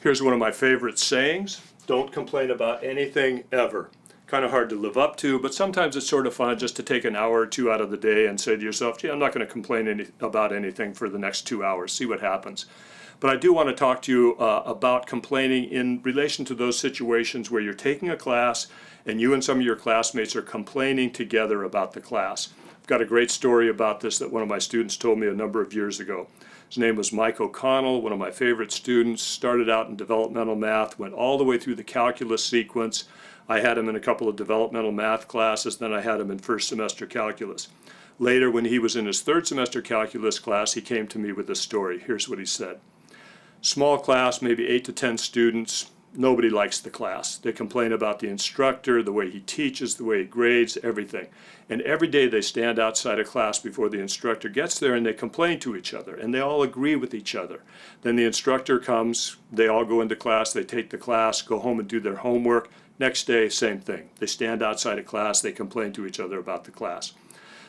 Here's one of my favorite sayings: don't complain about anything ever. Kind of hard to live up to, but sometimes it's sort of fun just to take an hour or two out of the day and say to yourself, gee, I'm not going to complain about anything for the next 2 hours, see what happens. But I do want to talk to you about complaining in relation to those situations where you're taking a class and you and some of your classmates are complaining together about the class. I've got a great story about this that one of my students told me a number of years ago. His name was Mike O'Connell, one of my favorite students, started out in developmental math, went all the way through the calculus sequence. I had him in a couple of developmental math classes, then I had him in first semester calculus. Later, when he was in his third semester calculus class, he came to me with this story. Here's what he said. Small class, maybe 8 to 10 students. Nobody likes the class. They complain about the instructor, the way he teaches, the way he grades, everything. And every day they stand outside of class before the instructor gets there and they complain to each other and they all agree with each other. Then the instructor comes, they all go into class, they take the class, go home and do their homework. Next day, same thing. They stand outside of class, they complain to each other about the class.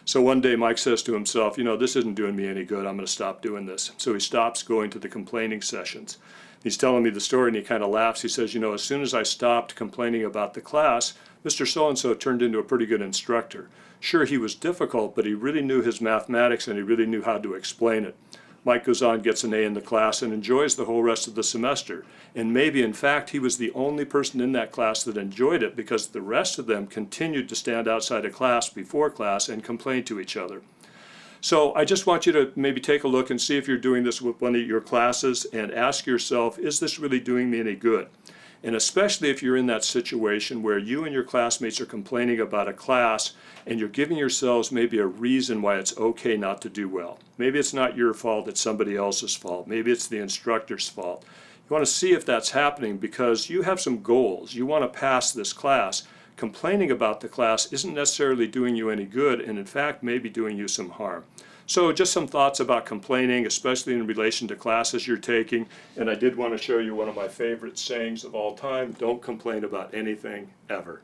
So one day Mike says to himself, you know, this isn't doing me any good, I'm going to stop doing this. So he stops going to the complaining sessions. He's telling me the story and he kind of laughs. He says, you know, as soon as I stopped complaining about the class, Mr. So-and-so turned into a pretty good instructor. Sure, he was difficult, but he really knew his mathematics and he really knew how to explain it. Mike goes on, gets an A in the class, and enjoys the whole rest of the semester. And maybe, in fact, he was the only person in that class that enjoyed it because the rest of them continued to stand outside of class before class and complain to each other. So I just want you to maybe take a look and see if you're doing this with one of your classes and ask yourself, is this really doing me any good? And especially if you're in that situation where you and your classmates are complaining about a class and you're giving yourselves maybe a reason why it's okay not to do well. Maybe it's not your fault, it's somebody else's fault. Maybe it's the instructor's fault. You want to see if that's happening because you have some goals. You want to pass this class. Complaining about the class isn't necessarily doing you any good and in fact may be doing you some harm. So just some thoughts about complaining, especially in relation to classes you're taking. And I did want to show you one of my favorite sayings of all time: don't complain about anything ever.